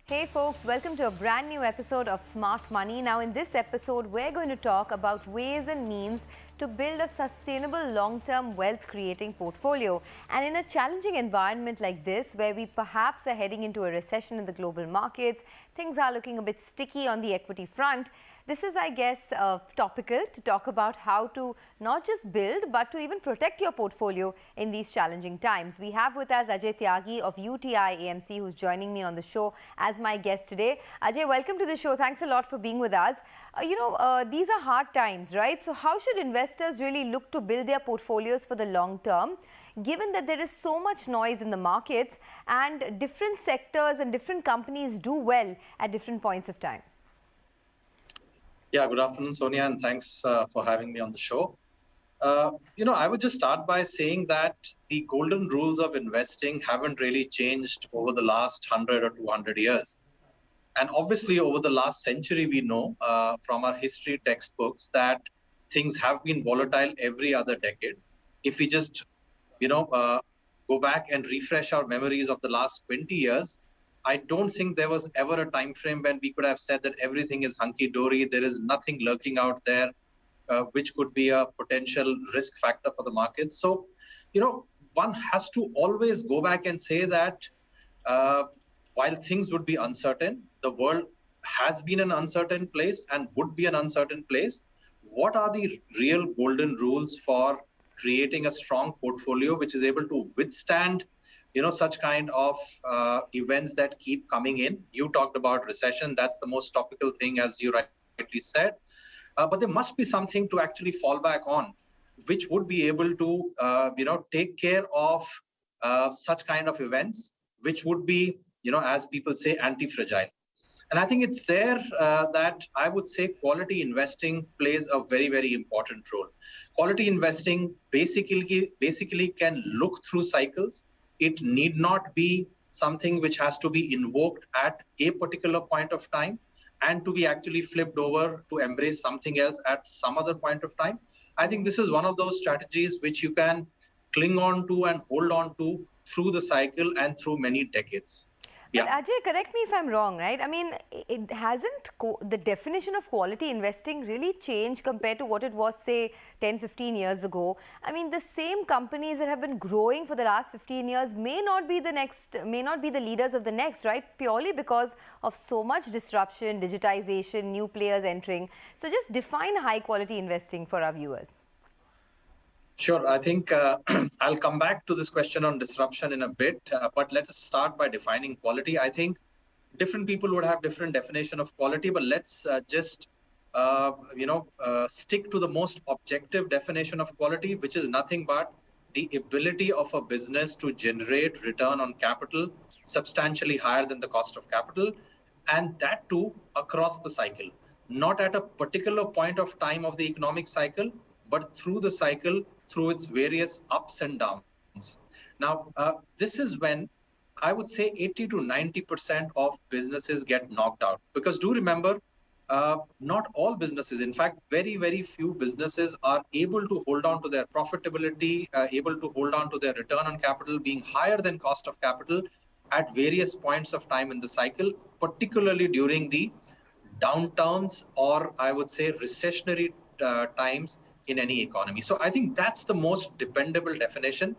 Hey folks, welcome to a brand new episode of Smart Money. Now in this episode, we're going to talk about ways and means to build a sustainable long-term wealth creating portfolio. And in a challenging environment like this, where we perhaps are heading into a recession in the global markets, things are looking a bit sticky on the equity front, this is, I guess, topical to talk about how to not just build, but to even protect your portfolio in these challenging times. We have with us Ajay Tyagi of UTI AMC, who's joining me on the show as my guest today. Ajay, welcome to the show. Thanks a lot for being with us. These are hard times, right? So how should investors really look to build their portfolios for the long term, given that there is so much noise in the markets and different sectors and different companies do well at different points of time? Yeah, good afternoon, Sonia, and thanks for having me on the show. I would just start by saying that the golden rules of investing haven't really changed over the last 100 or 200 years. And obviously, over the last century, we know from our history textbooks that things have been volatile every other decade. If we just, go back and refresh our memories of the last 20 years, I don't think there was ever a time frame when we could have said that everything is hunky-dory. There is nothing lurking out there, which could be a potential risk factor for the market. So, one has to always go back and say that while things would be uncertain, the world has been an uncertain place and would be an uncertain place. What are the real golden rules for creating a strong portfolio which is able to withstand such kind of events that keep coming in? You talked about recession. That's the most topical thing, as you rightly said. But there must be something to actually fall back on, which would be able to, take care of such kind of events, which would be, as people say, anti-fragile. And I think it's there that I would say quality investing plays a very, very important role. Quality investing basically can look through cycles. It need not be something which has to be invoked at a particular point of time and to be actually flipped over to embrace something else at some other point of time. I think this is one of those strategies which you can cling on to and hold on to through the cycle and through many decades. But Ajay, correct me if I'm wrong, right? I mean, it hasn't, the definition of quality investing really changed compared to what it was, say, 10, 15 years ago. I mean, the same companies that have been growing for the last 15 years may not be the leaders of the next, right? Purely because of so much disruption, digitization, new players entering. So just define high quality investing for our viewers. Sure. I think I'll come back to this question on disruption in a bit, but let us start by defining quality. I think different people would have different definition of quality, but let's just, stick to the most objective definition of quality, which is nothing but the ability of a business to generate return on capital substantially higher than the cost of capital, and that too across the cycle, not at a particular point of time of the economic cycle, but through the cycle, through its various ups and downs. Now, this is when I would say 80 to 90% of businesses get knocked out. Because do remember, not all businesses, in fact, very, very few businesses are able to hold on to their profitability, able to hold on to their return on capital being higher than cost of capital at various points of time in the cycle, particularly during the downturns or I would say recessionary times in any economy. So I think that's the most dependable definition.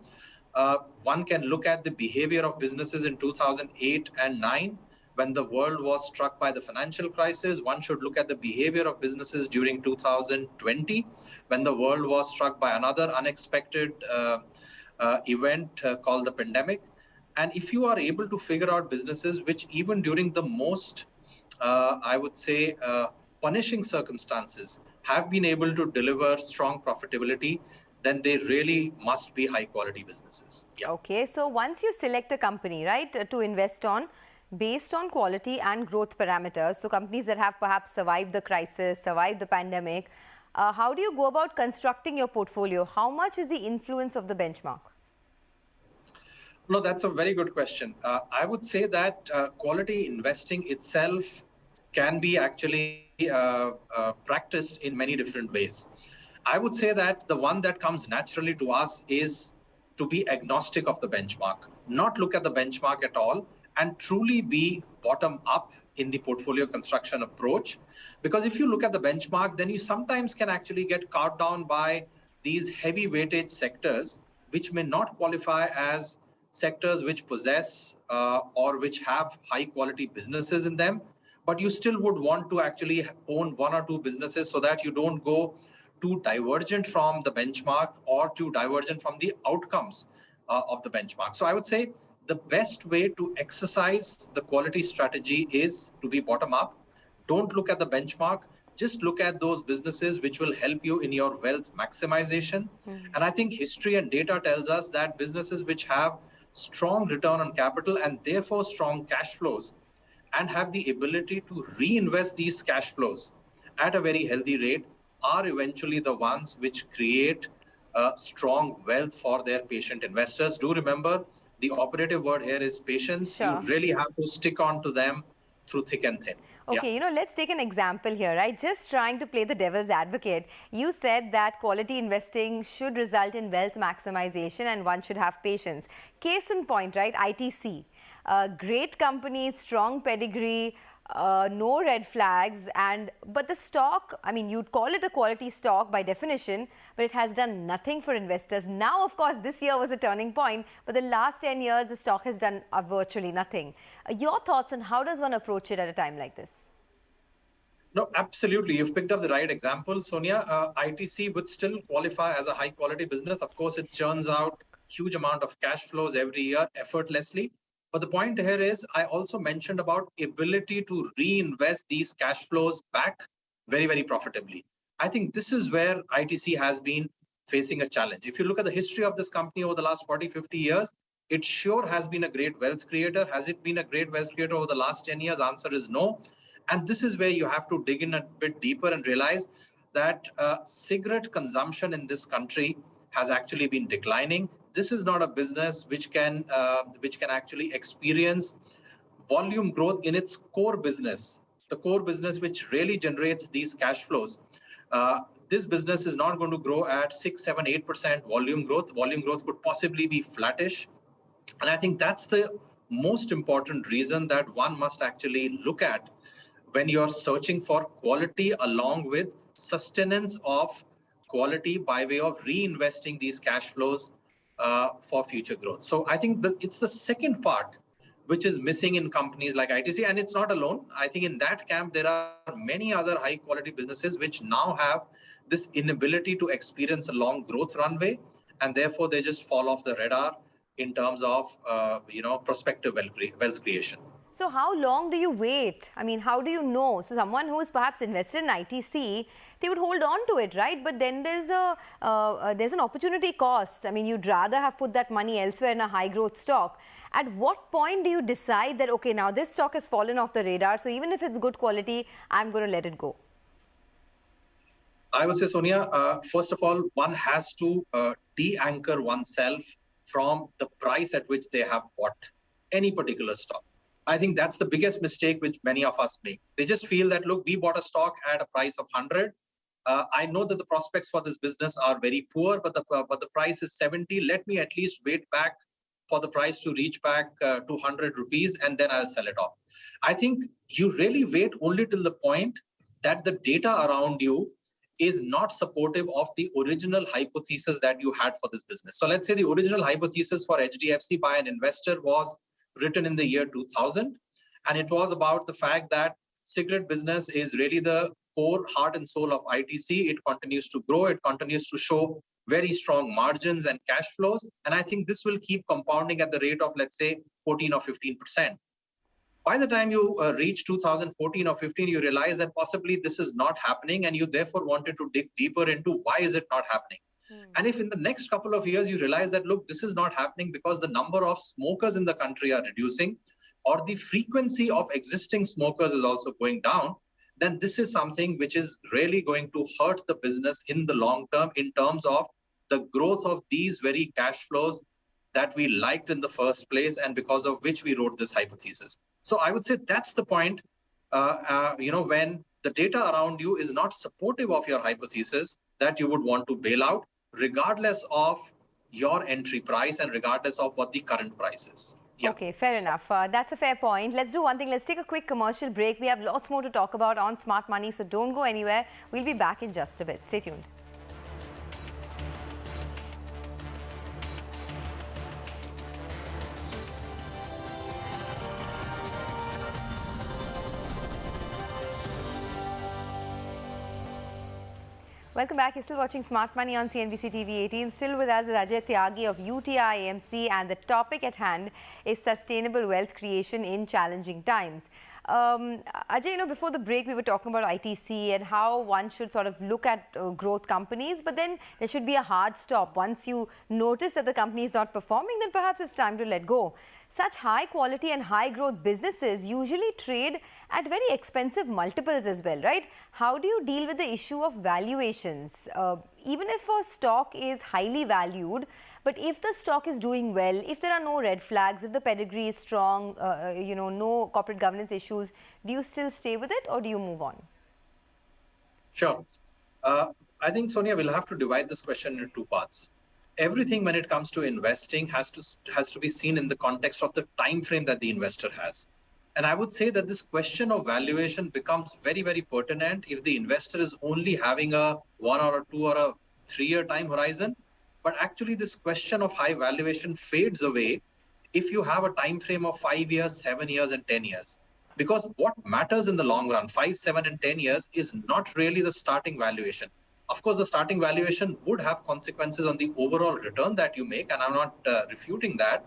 One can look at the behavior of businesses in 2008 and 9 when the world was struck by the financial crisis. One should look at the behavior of businesses during 2020 when the world was struck by another unexpected event called the pandemic. And if you are able to figure out businesses which even during the most, I would say, punishing circumstances have been able to deliver strong profitability, then they really must be high quality businesses. Yeah. Okay, so once you select a company, right, to invest on based on quality and growth parameters, so companies that have perhaps survived the crisis, survived the pandemic, how do you go about constructing your portfolio? How much is the influence of the benchmark? No, that's a very good question. I would say that quality investing itself can be actually practiced in many different ways. I would say that the one that comes naturally to us is to be agnostic of the benchmark, not look at the benchmark at all and truly be bottom up in the portfolio construction approach. Because if you look at the benchmark, then you sometimes can actually get caught down by these heavy weightage sectors, which may not qualify as sectors which possess or which have high quality businesses in them, but you still would want to actually own one or two businesses so that you don't go too divergent from the benchmark or too divergent from the outcomes of the benchmark. So I would say the best way to exercise the quality strategy is to be bottom up. Don't look at the benchmark. Just look at those businesses which will help you in your wealth maximization. And I think history and data tells us that businesses which have strong return on capital and therefore strong cash flows and have the ability to reinvest these cash flows at a very healthy rate are eventually the ones which create strong wealth for their patient investors. Do remember, the operative word here is patience. Sure. You really have to stick on to them through thick and thin. Okay, you know, let's take an example here, right? Just trying to play the devil's advocate. You said that quality investing should result in wealth maximization and one should have patience. Case in point, right? ITC. Great company, strong pedigree, no red flags, but the stock, I mean, you'd call it a quality stock by definition, but it has done nothing for investors. Now, of course, this year was a turning point, but the last 10 years, the stock has done virtually nothing. Your thoughts on how does one approach it at a time like this? No, absolutely. You've picked up the right example, Sonia. ITC would still qualify as a high quality business. Of course, it churns out huge amount of cash flows every year effortlessly. But the point here is, I also mentioned about ability to reinvest these cash flows back very, very profitably. I think this is where ITC has been facing a challenge. If you look at the history of this company over the last 40, 50 years, it sure has been a great wealth creator. Has it been a great wealth creator over the last 10 years? Answer is no. And this is where you have to dig in a bit deeper and realize that cigarette consumption in this country has actually been declining. This is not a business which can actually experience volume growth in its core business, the core business which really generates these cash flows. This business is not going to grow at 6, 7, 8% volume growth. Volume growth could possibly be flattish. And I think that's the most important reason that one must actually look at when you're searching for quality along with sustenance of quality by way of reinvesting these cash flows for future growth. So I think it's the second part which is missing in companies like ITC, and it's not alone. I think in that camp, there are many other high quality businesses which now have this inability to experience a long growth runway, and therefore they just fall off the radar in terms of prospective wealth creation. So how long do you wait? I mean, how do you know? So someone who is perhaps invested in ITC, they would hold on to it, right? But then there's an opportunity cost. I mean, you'd rather have put that money elsewhere in a high growth stock. At what point do you decide that, okay, now this stock has fallen off the radar, so even if it's good quality, I'm going to let it go? I would say, Sonia, first of all, one has to de-anchor oneself from the price at which they have bought any particular stock. I think that's the biggest mistake which many of us make. They just feel that, look, we bought a stock at a price of 100. I know that the prospects for this business are very poor, but the price is 70. Let me at least wait back for the price to reach back to 100 rupees, and then I'll sell it off. I think you really wait only till the point that the data around you is not supportive of the original hypothesis that you had for this business. So let's say the original hypothesis for HDFC by an investor was written in the year 2000, and it was about the fact that cigarette business is really the core heart and soul of ITC. It continues to grow, it continues to show very strong margins and cash flows, and I think this will keep compounding at the rate of, let's say, 14 or 15%. By the time you reach 2014 or 15, you realize that possibly this is not happening, and you therefore wanted to dig deeper into why is it not happening. And if in the next couple of years you realize that, look, this is not happening because the number of smokers in the country are reducing, or the frequency of existing smokers is also going down, then this is something which is really going to hurt the business in the long term in terms of the growth of these very cash flows that we liked in the first place and because of which we wrote this hypothesis. So I would say that's the point, when the data around you is not supportive of your hypothesis, that you would want to bail out, regardless of your entry price and regardless of what the current price is. Yeah. Okay, fair enough. That's a fair point. Let's do one thing. Let's take a quick commercial break. We have lots more to talk about on smart money, so don't go anywhere. We'll be back in just a bit. Stay tuned. Welcome back. You're still watching Smart Money on CNBC TV18. Still with us is Ajay Tyagi of UTI AMC, and the topic at hand is sustainable wealth creation in challenging times. Ajay, before the break, we were talking about ITC and how one should sort of look at growth companies, but then there should be a hard stop. Once you notice that the company is not performing, then perhaps it's time to let go. Such high quality and high growth businesses usually trade at very expensive multiples as well, right? How do you deal with the issue of valuations? Even if a stock is highly valued, but if the stock is doing well, if there are no red flags, if the pedigree is strong, no corporate governance issues, do you still stay with it or do you move on? Sure. I think, Sonia, we'll have to divide this question into two parts. Everything when it comes to investing has to be seen in the context of the time frame that the investor has. And I would say that this question of valuation becomes very, very pertinent if the investor is only having a 1 or a 2 or a 3-year time horizon. But actually, this question of high valuation fades away if you have a time frame of 5 years, 7 years, and 10 years. Because what matters in the long run, 5, 7, and 10 years, is not really the starting valuation. Of course, the starting valuation would have consequences on the overall return that you make, and I'm not refuting that.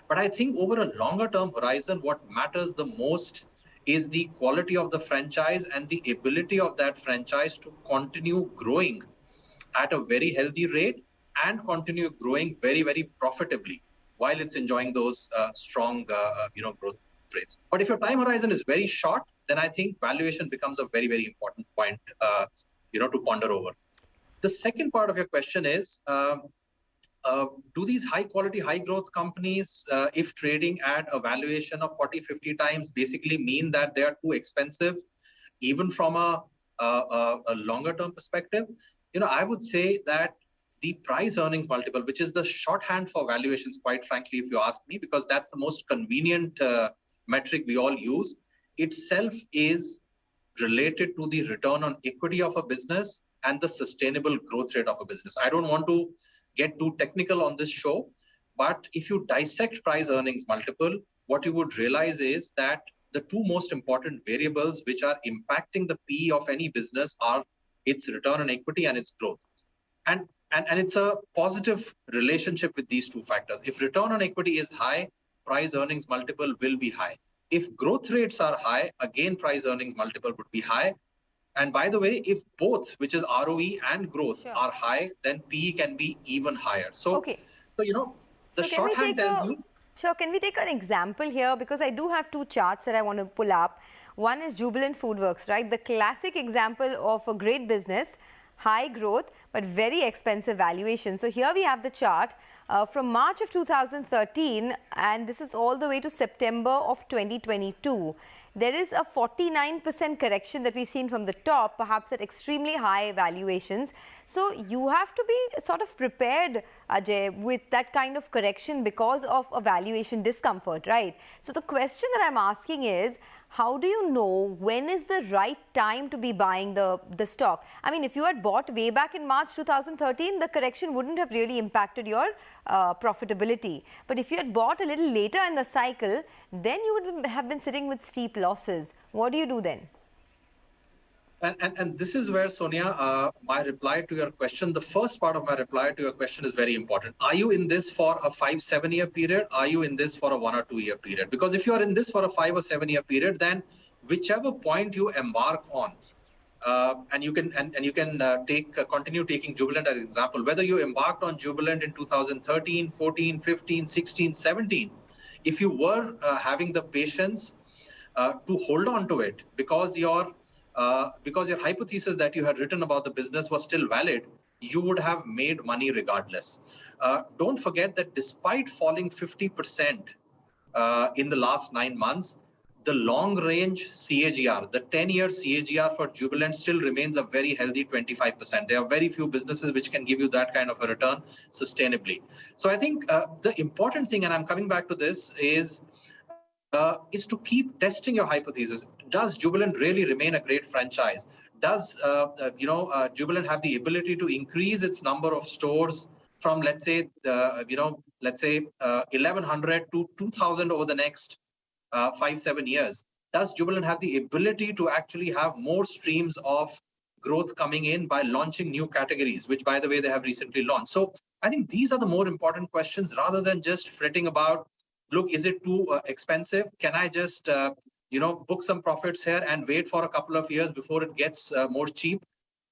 But I think over a longer term horizon, what matters the most is the quality of the franchise and the ability of that franchise to continue growing at a very healthy rate and continue growing very, very profitably while it's enjoying those strong growth rates. But if your time horizon is very short, then I think valuation becomes a very, very important point to ponder over. The second part of your question is, do these high quality, high growth companies, if trading at a valuation of 40, 50 times, basically mean that they are too expensive, even from a longer term perspective? I would say that the price earnings multiple, which is the shorthand for valuations, quite frankly, if you ask me, because that's the most convenient metric we all use, itself is related to the return on equity of a business and the sustainable growth rate of a business. I don't want to get too technical on this show, but if you dissect price earnings multiple, what you would realize is that the two most important variables which are impacting the PE of any business are its return on equity and its growth. And it's a positive relationship with these two factors. If return on equity is high, price earnings multiple will be high. If growth rates are high, again, price earnings multiple would be high. And by the way, if both, which is ROE and growth, are high, then PE can be even higher. So, the shorthand tells you. Sure, can we take an example here? Because I do have two charts that I want to pull up. One is Jubilant Foodworks, right? The classic example of a great business, high growth, but very expensive valuation. So here we have the chart from March of 2013, and this is all the way to September of 2022. There is a 49% correction that we've seen from the top, perhaps at extremely high valuations. So you have to be sort of prepared, Ajay, with that kind of correction because of a valuation discomfort, right? So the question that I'm asking is, how do you know when is the right time to be buying the stock? I mean, if you had bought way back in March 2013, the correction wouldn't have really impacted your profitability. But if you had bought a little later in the cycle, then you would have been sitting with steep losses. What do you do then? And this is where, Sonia, my reply to your question, the first part of my reply to your question is very important. Are you in this for a 5-7 year period? Are you in this for a 1 or 2 year period? Because if you are in this for a 5 or 7 year period, then whichever point you embark on, and you can continue taking Jubilant as an example, whether you embarked on Jubilant in 2013, 14, 15, 16, 17, if you were having the patience to hold on to it because your hypothesis that you had written about the business was still valid, you would have made money regardless. Don't forget that despite falling 50% in the last 9 months, the long range CAGR, the 10-year CAGR for Jubilant still remains a very healthy 25%. There are very few businesses which can give you that kind of a return sustainably. So I think the important thing, and I'm coming back to this, is to keep testing your hypothesis. Does Jubilant really remain a great franchise? Does Jubilant have the ability to increase its number of stores from, let's say 1,100 to 2,000 over the next 5-7 years? Does Jubilant have the ability to actually have more streams of growth coming in by launching new categories, which, by the way, they have recently launched? So I think these are the more important questions, rather than just fretting about, look, is it too expensive? Can I just book some profits here and wait for a couple of years before it gets more cheap?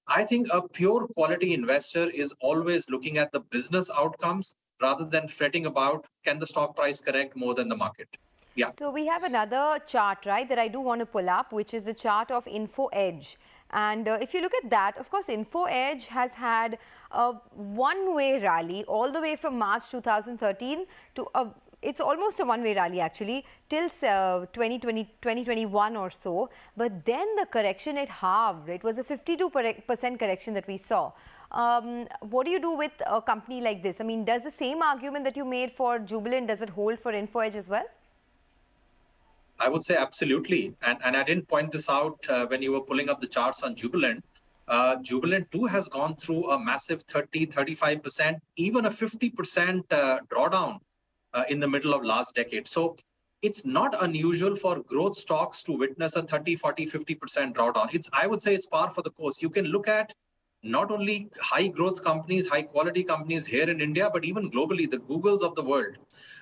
I think a pure quality investor is always looking at the business outcomes rather than fretting about, can the stock price correct more than the market? Yeah. So we have another chart, right, that I do want to pull up, which is the chart of Info Edge. And if you look at that, of course, Info Edge has had a one-way rally all the way from March 2013 to it's almost a one-way rally actually till 2021 or so. But then the correction, it halved. It was a 52% correction that we saw. What do you do with a company like this? I mean, does the same argument that you made for Jubilant, does it hold for Info Edge as well? I would say absolutely. And I didn't point this out when you were pulling up the charts on Jubilant. Jubilant too has gone through a massive 35%, even a 50% drawdown in the middle of last decade. So it's not unusual for growth stocks to witness a 30, 40, 50% drawdown. I would say it's par for the course. You can look at not only high growth companies, high quality companies here in India, but even globally, the Googles of the world,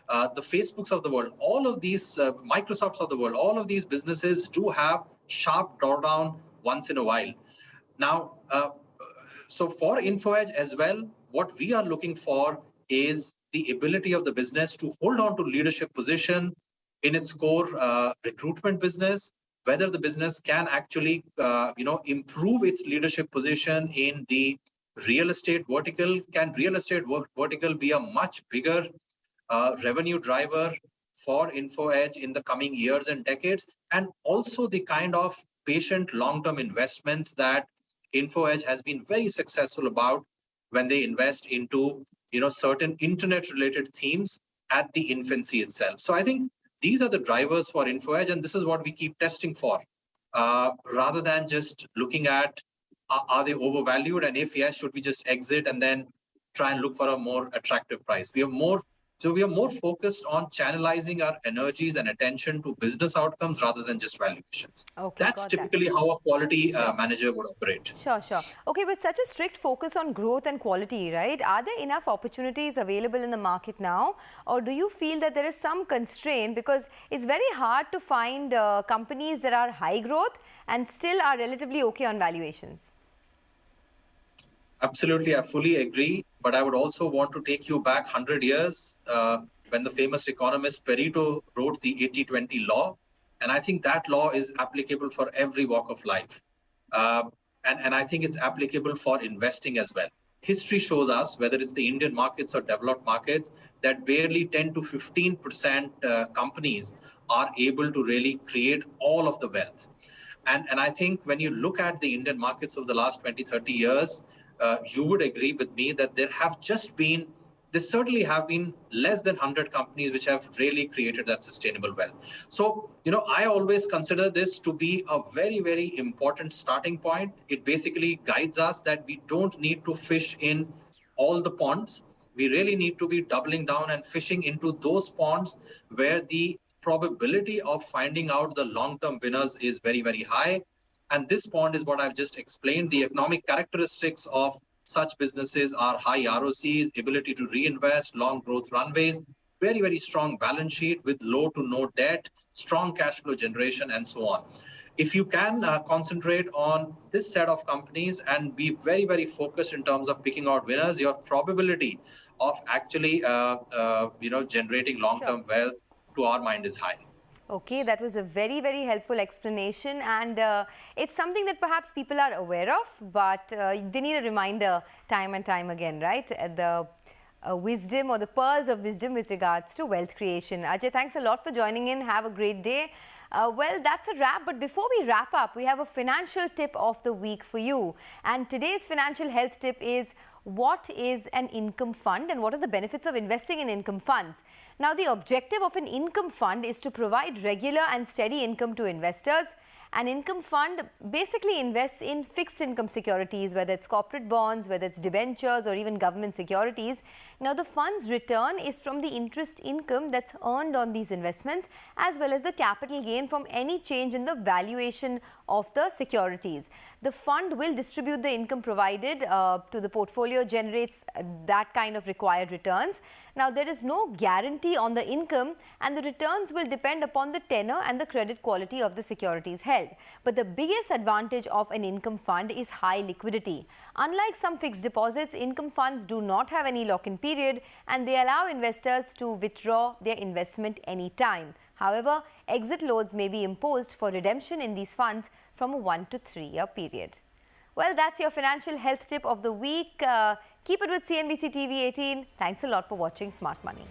the Facebooks of the world, all of these Microsofts of the world, all of these businesses do have sharp drawdown once in a while. Now, so for InfoEdge as well, what we are looking for is the ability of the business to hold on to leadership position in its core recruitment business, whether the business can actually improve its leadership position in the real estate vertical. Can real estate vertical be a much bigger revenue driver for InfoEdge in the coming years and decades? And also the kind of patient long-term investments that InfoEdge has been very successful about when they invest into certain internet-related themes at the infancy itself. So I think these are the drivers for InfoEdge, and this is what we keep testing for, rather than just looking at, are they overvalued? And if yes, should we just exit and then try and look for a more attractive price? We are more focused on channelizing our energies and attention to business outcomes rather than just valuations. Okay, that's typically how a quality sure. Manager would operate. Sure. Okay, with such a strict focus on growth and quality, right? Are there enough opportunities available in the market now? Or do you feel that there is some constraint? Because it's very hard to find companies that are high growth and still are relatively okay on valuations. Absolutely, I fully agree. But I would also want to take you back 100 years when the famous economist Pareto wrote the 80-20 law. And I think that law is applicable for every walk of life. And I think it's applicable for investing as well. History shows us, whether it's the Indian markets or developed markets, that barely 10 to 15% companies are able to really create all of the wealth. And I think when you look at the Indian markets over the last 20, 30 years, you would agree with me that there certainly have been less than 100 companies which have really created that sustainable wealth. So, I always consider this to be a very, very important starting point. It basically guides us that we don't need to fish in all the ponds. We really need to be doubling down and fishing into those ponds where the probability of finding out the long-term winners is very, very high. And this pond is what I've just explained. The economic characteristics of such businesses are high ROCs, ability to reinvest, long growth runways, very, very strong balance sheet with low to no debt, strong cash flow generation, and so on. If you can concentrate on this set of companies and be very, very focused in terms of picking out winners, your probability of actually generating long-term wealth to our mind is high. Okay, that was a very, very helpful explanation, and it's something that perhaps people are aware of, but they need a reminder time and time again, right? wisdom or the pearls of wisdom with regards to wealth creation. Ajay, thanks a lot for joining in. Have a great day. Well, that's a wrap. But before we wrap up, we have a financial tip of the week for you. And today's financial health tip is, what is an income fund and what are the benefits of investing in income funds? Now, the objective of an income fund is to provide regular and steady income to investors. An income fund basically invests in fixed income securities, whether it's corporate bonds, whether it's debentures or even government securities. Now, the fund's return is from the interest income that's earned on these investments, as well as the capital gain from any change in the valuation of the securities. The fund will distribute the income provided to the portfolio, generates that kind of required returns. Now, there is no guarantee on the income, and the returns will depend upon the tenor and the credit quality of the securities held. But the biggest advantage of an income fund is high liquidity. Unlike some fixed deposits, income funds do not have any lock-in period, and they allow investors to withdraw their investment anytime. However, exit loads may be imposed for redemption in these funds from a 1 to 3 year period. Well, that's your financial health tip of the week. Keep it with CNBC TV 18. Thanks a lot for watching Smart Money.